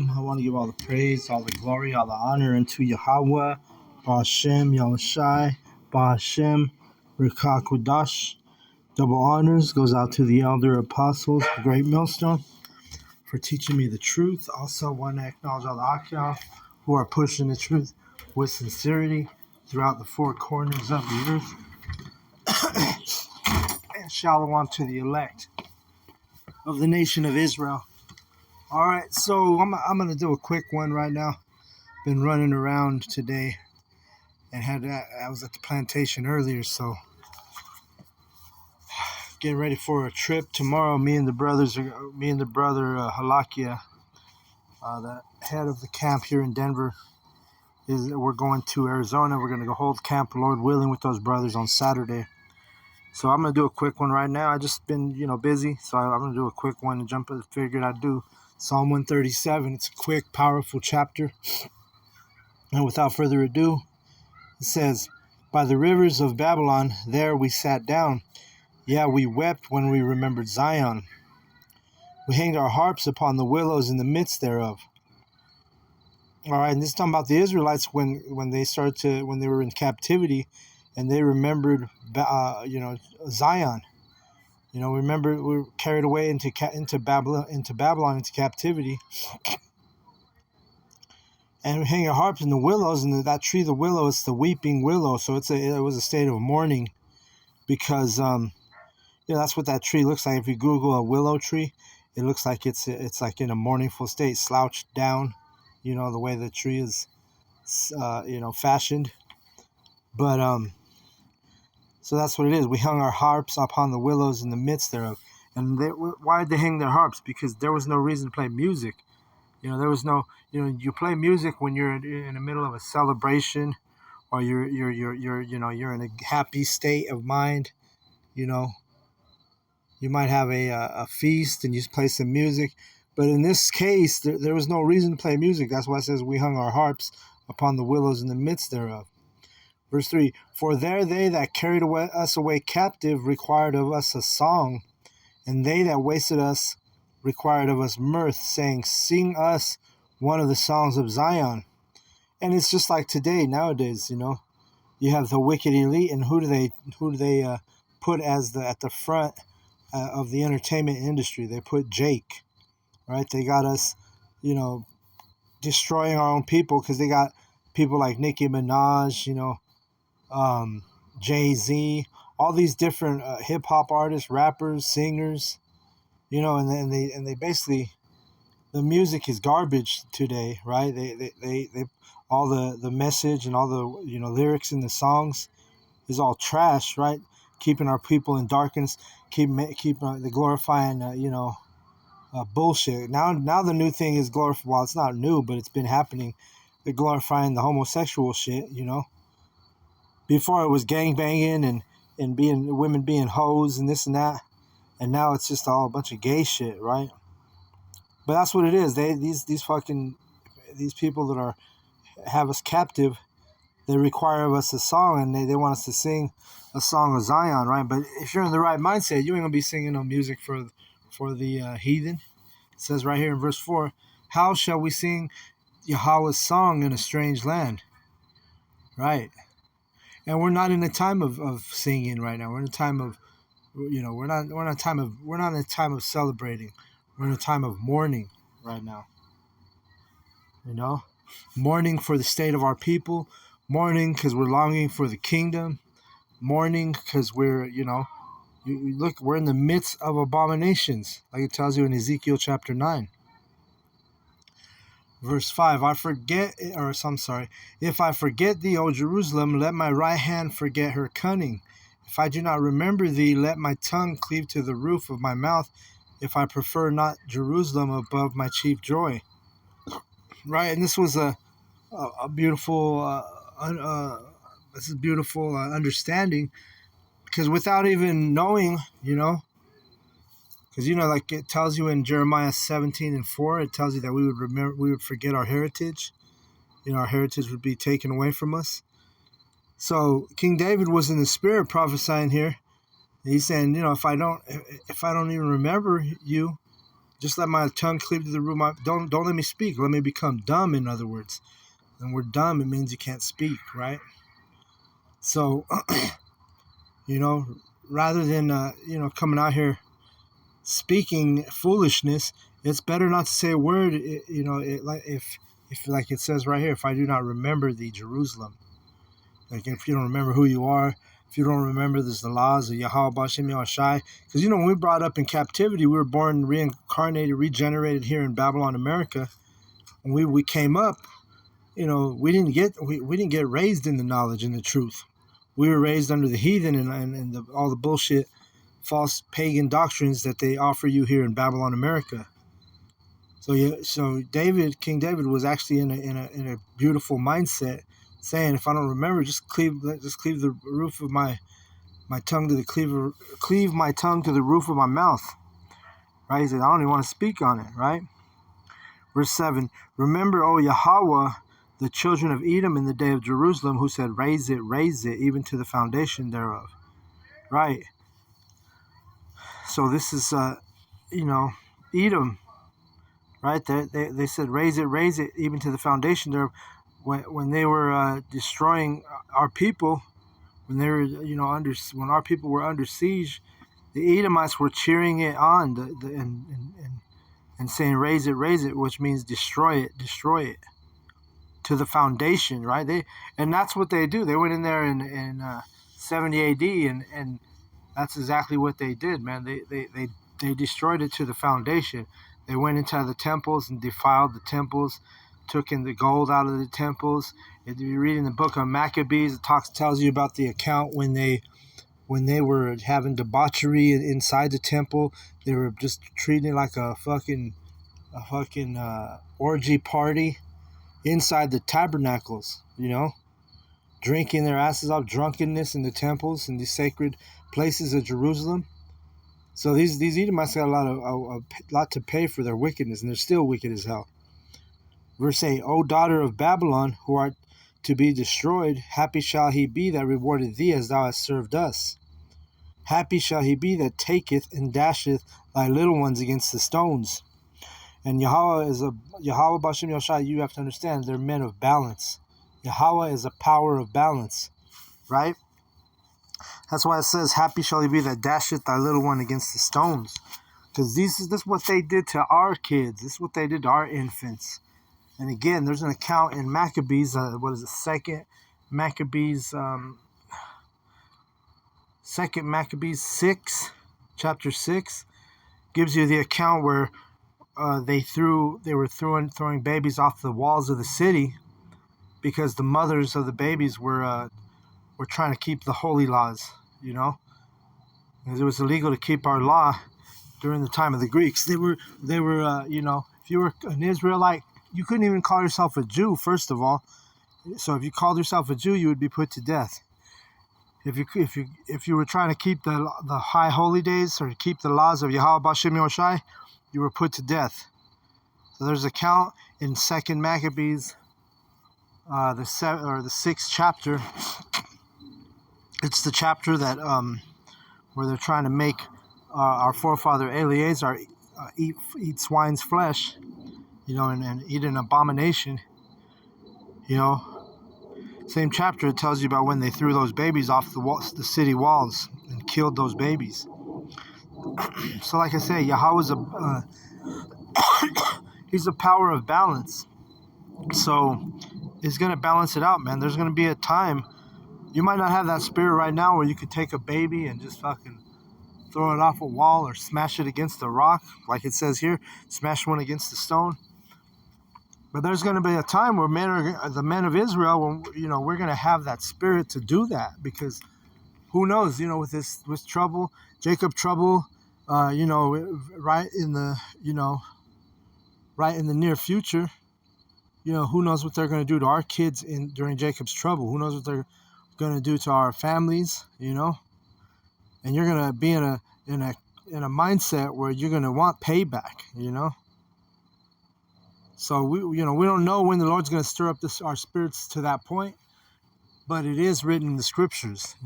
I want to give all the praise, all the glory, all the honor unto Yahweh, Ba'ashem, Yahushai, Ba'ashem, Rikakudash. Double honors goes out to the elder apostles, the great millstone, for teaching me the truth. Also want to acknowledge all the Akyaf who are pushing the truth with sincerity throughout the four corners of the earth. And shalom to the elect of the nation of Israel. All right, so I'm going to do a quick one right now. Been running around today and I was at the plantation earlier, so getting ready for a trip tomorrow. Me and the brother Halakia, the head of the camp here in Denver, we're going to Arizona. We're going to go hold camp, Lord willing, with those brothers on Saturday. So I'm going to do a quick one right now. I just been, busy, so I'm going to do a quick one and figured I'd do Psalm 137. It's a quick, powerful chapter. And without further ado, it says, "By the rivers of Babylon, there we sat down. Yeah, we wept when we remembered Zion. We hanged our harps upon the willows in the midst thereof." All right, and this is talking about the Israelites when they were in captivity, and they remembered, Zion. Remember, we were carried away into Babylon, into captivity, and we hang our harps in the willows. And that tree, the willow, it's the weeping willow. So it was a state of mourning, because that's what that tree looks like. If you Google a willow tree, it looks like it's like in a mournful state, slouched down. The way the tree is, fashioned. But so that's what it is. We hung our harps upon the willows in the midst thereof. And why did they hang their harps? Because there was no reason to play music. There was no. You play music when you're in the middle of a celebration, or you're in a happy state of mind. You might have a feast and you play some music. But in this case, there was no reason to play music. That's why it says we hung our harps upon the willows in the midst thereof. Verse 3, "For there they that carried us away captive required of us a song, and they that wasted us required of us mirth, saying, Sing us one of the songs of Zion." And it's just like today, nowadays, you have the wicked elite, and who do they put at the front of the entertainment industry? They put Jake, right? They got us, destroying our own people, because they got people like Nicki Minaj, Jay-Z, all these different hip hop artists, rappers, singers, and they basically, the music is garbage today, right? They all the message and all the lyrics in the songs is all trash, right? Keeping our people in darkness, keep the glorifying bullshit. Now the new thing is glorifying. Well, it's not new, but it's been happening. They're glorifying the homosexual shit, Before it was gangbanging and women being hoes and this and that, and now it's just all a bunch of gay shit, right? But that's what it is. These people that have us captive, they require of us a song, and they want us to sing a song of Zion, right? But if you're in the right mindset, you ain't gonna be singing no music for the heathen. It says right here in verse 4, "How shall we sing Yahweh's song in a strange land?" Right? And we're not in a time of singing right now. We're in a time of, we're not in a time of celebrating. We're in a time of mourning right now. Mourning for the state of our people, mourning because we're longing for the kingdom, mourning because we're, look, we're in the midst of abominations, like it tells you in Ezekiel chapter 9. Verse 5, "If I forget thee, O Jerusalem, let my right hand forget her cunning. If I do not remember thee, let my tongue cleave to the roof of my mouth, if I prefer not Jerusalem above my chief joy." Right, and this was a beautiful, understanding, because without even knowing, because like it tells you in Jeremiah 17:4, it tells you that we would forget our heritage. Our heritage would be taken away from us. So King David was in the spirit prophesying here. He's saying, if I don't even remember you, Just let my tongue cleave to the roof. Don't let me speak. Let me become dumb. In other words, and we're dumb. It means you can't speak, right? So, rather than coming out here speaking foolishness, it's better not to say a word. Like if like it says right here, if I do not remember thee, Jerusalem. Like if you don't remember who you are, if you don't remember the laws of Yahweh Bashem Yahushai, because when we brought up in captivity, we were born reincarnated, regenerated here in Babylon, America. When we came up, we didn't get raised in the knowledge and the truth. We were raised under the heathen and all the bullshit, false pagan doctrines that they offer you here in Babylon, America. So King David was actually in a beautiful mindset, saying, if I don't remember, just cleave the roof of my tongue to the cleave my tongue to the roof of my mouth. Right? He said, I don't even want to speak on it, right? Verse 7, remember, O Yahweh, the children of Edom in the day of Jerusalem, who said, raise it, even to the foundation thereof. Right? So this is, Edom, right? They said, raise it, even to the foundation thereof. When they were destroying our people, when they were, when our people were under siege, the Edomites were cheering it on and saying, raise it, which means destroy it to the foundation, right? And that's what they do. They went in there in 70 AD, and that's exactly what they did, man. They destroyed it to the foundation. They went into the temples and defiled the temples, took in the gold out of the temples. If you read in the book of Maccabees, it tells you about the account when they were having debauchery inside the temple. They were just treating it like a fucking orgy party inside the tabernacles, drinking their asses off, drunkenness in the temples and the sacred places of Jerusalem. So these Edomites got a lot to pay for their wickedness, and they're still wicked as hell. Verse 8, O daughter of Babylon, who art to be destroyed, happy shall he be that rewarded thee as thou hast served us. Happy shall he be that taketh and dasheth thy little ones against the stones. And Yahweh Bashem Yahushai, you have to understand, they're men of balance. Yahweh is a power of balance, right? That's why it says, happy shall he be that dasheth thy little one against the stones. Because this is what they did to our kids. This is what they did to our infants. And again, there's an account in Maccabees, Second Maccabees 6, chapter 6, gives you the account where they were throwing babies off the walls of the city because the mothers of the babies were trying to keep the holy laws, because it was illegal to keep our law during the time of the Greeks. They were if you were an Israelite, you couldn't even call yourself a Jew, first of all. So if you called yourself a Jew, you would be put to death. If you were trying to keep the high holy days or keep the laws of Yahweh Bashem Yahushai, you were put to death. So there's a count in 2 Maccabees, the 6th chapter. It's the chapter that where they're trying to make our forefather Eleazar eat swine's flesh, and eat an abomination. Same chapter, it tells you about when they threw those babies off the city walls and killed those babies. So like I say, Yahweh's he's a power of balance. So he's going to balance it out, man. There's going to be a time, you might not have that spirit right now where you could take a baby and just fucking throw it off a wall or smash it against a rock, like it says here, smash one against the stone. But there's going to be a time where the men of Israel, when we're going to have that spirit to do that, because who knows, with trouble, Jacob trouble, right in the near future, who knows what they're going to do to our kids during Jacob's trouble? Who knows what they're going to do to our families? And you're going to be in a mindset where you're going to want payback. So we don't know when the Lord's going to stir up our spirits to that point, but it is written in the scriptures.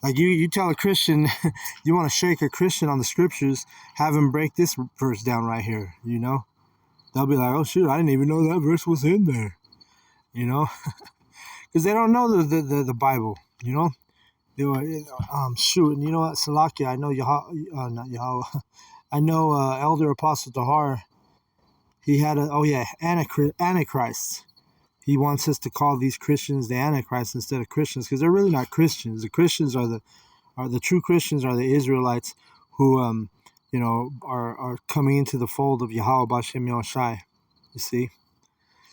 Like you tell a Christian, you want to shake a Christian on the scriptures, have him break this verse down right here, you know? They'll be like, oh, shoot, I didn't even know that verse was in there, you know? Because they don't know the Bible, you know? They were, shoot, and you know what, Salakia, I know not Yahweh, I know Elder Apostle Tahar, he had Antichrist. He wants us to call these Christians the Antichrist instead of Christians, because they're really not Christians. The Christians are the true Christians are the Israelites who, are coming into the fold of Yahweh B'Shem Yahushai. You see?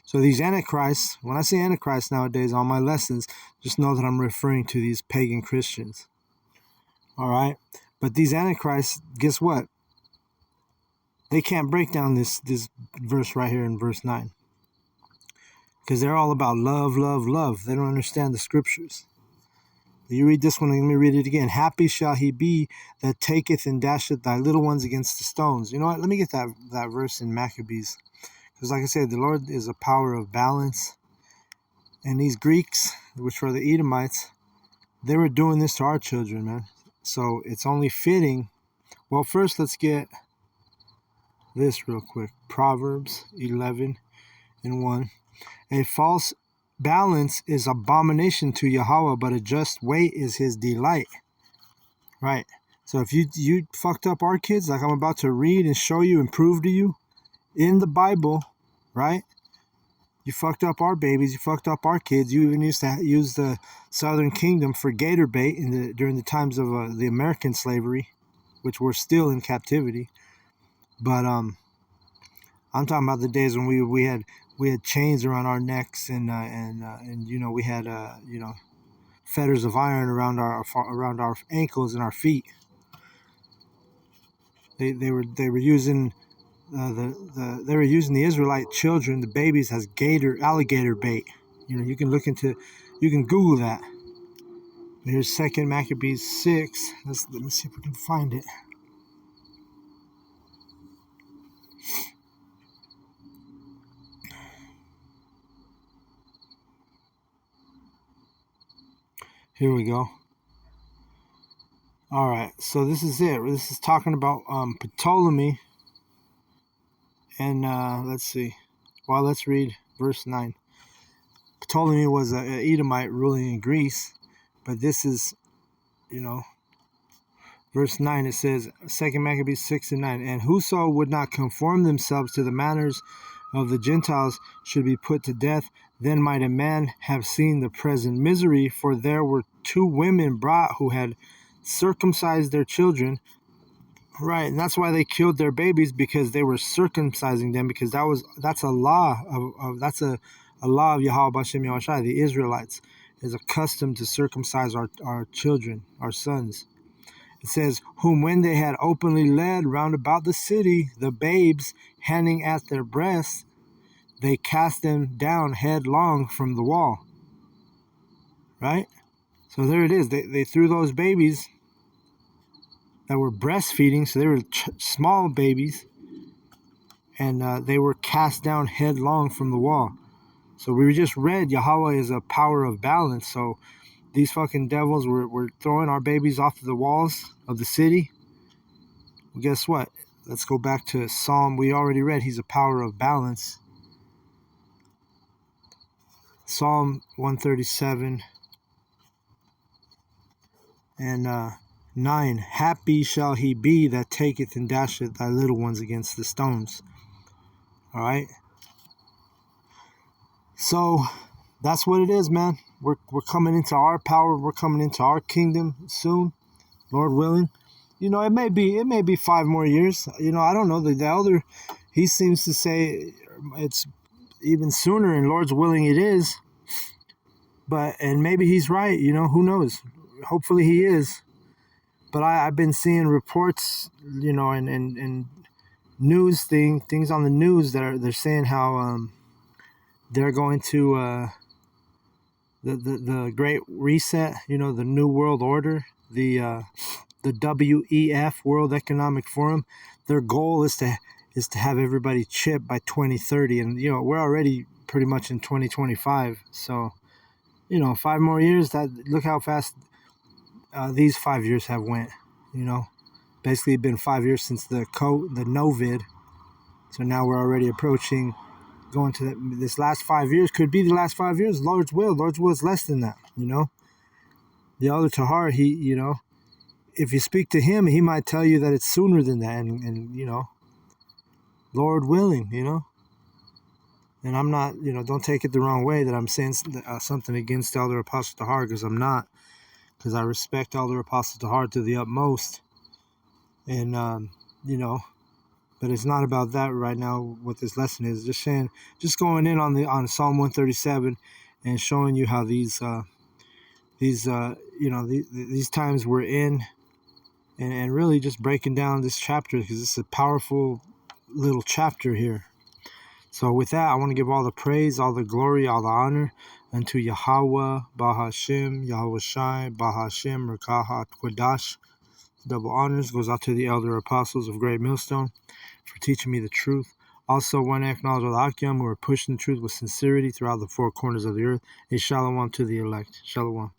So these Antichrists, when I say Antichrist nowadays on my lessons, just know that I'm referring to these pagan Christians. All right? But these Antichrists, guess what? They can't break down this verse right here in verse 9. Because they're all about love, love, love. They don't understand the scriptures. You read this one, let me read it again. Happy shall he be that taketh and dasheth thy little ones against the stones. You know what? Let me get that verse in Maccabees. Because like I said, the Lord is a power of balance. And these Greeks, which were the Edomites, they were doing this to our children, man. So it's only fitting. Well, first let's get this real quick. Proverbs 11:1. A false balance is abomination to Yahweh, but a just weight is his delight. Right. So if you fucked up our kids, like I'm about to read and show you and prove to you in the Bible, right? You fucked up our babies. You fucked up our kids. You even used to use the Southern Kingdom for gator bait during the times of the American slavery, which we're still in captivity. But I'm talking about the days when we had chains around our necks and we had fetters of iron around our ankles and our feet. They were using the Israelite children, the babies, as alligator bait. You can Google that. Here's 2 Maccabees 6. Let me see if we can find it. Here we go. All right, so this is it. This is talking about Ptolemy. And let's see. Well, let's read verse 9. Ptolemy was an Edomite ruling in Greece, but this is, verse 9. It says, 2 Maccabees 6:9, and whoso would not conform themselves to the manners of the Gentiles should be put to death. Then might a man have seen the present misery, for there were 2 women brought who had circumcised their children. Right, and that's why they killed their babies, because they were circumcising them, because that's a law a law of Yahweh B'Shem Yahushai. The Israelites is accustomed to circumcise our children, our sons. It says, whom when they had openly led round about the city, the babes hanging at their breasts, they cast them down headlong from the wall. Right? So there it is. They threw those babies that were breastfeeding, so they were small babies, and they were cast down headlong from the wall. So we just read Yahweh is a power of balance. So these fucking devils were throwing our babies off the walls of the city. Well, guess what? Let's go back to Psalm. We already read he's a power of balance. Psalm 137 and 9. Happy shall he be that taketh and dasheth thy little ones against the stones. All right. So that's what it is, man. We're coming into our power. We're coming into our kingdom soon, Lord willing. It may be 5 more years. I don't know. The elder, he seems to say it's even sooner, and Lord's willing it is. And maybe he's right. Who knows? Hopefully he is. But I've been seeing reports, and news things on the news that they're saying how they're going to the Great Reset, the New World Order, the WEF, World Economic Forum. Their goal is to have everybody chipped by 2030, and we're already pretty much in 2025. So 5 more years. Look how fast these 5 years have went. You know, basically been 5 years since the Novid. So now we're already approaching going to this last 5 years. Could be the last 5 years. Lord's will. Lord's will is less than that. You know, the Elder Tahar, he, you know, if you speak to him, he might tell you that it's sooner than that, and you know, Lord willing, you know. And I'm not, you know, don't take it the wrong way that I'm saying something against Elder Apostle Tahar, because I'm not, because I respect Elder Apostle Tahar to the utmost, and you know, but it's not about that right now. What this lesson is, just saying, just going in on Psalm 137 and showing you how these you know, these times we're in. And really just breaking down this chapter, because it's a powerful little chapter here. So with that, I want to give all the praise, all the glory, all the honor unto Yahweh, Bahashem, Yahweh Shai, Bahashem, Rakaha, Kwadash. Double honors goes out to the elder apostles of Great Millstone for teaching me the truth. Also, want to acknowledge all the Akyam who are pushing the truth with sincerity throughout the four corners of the earth. A shalom to the elect. Shalom.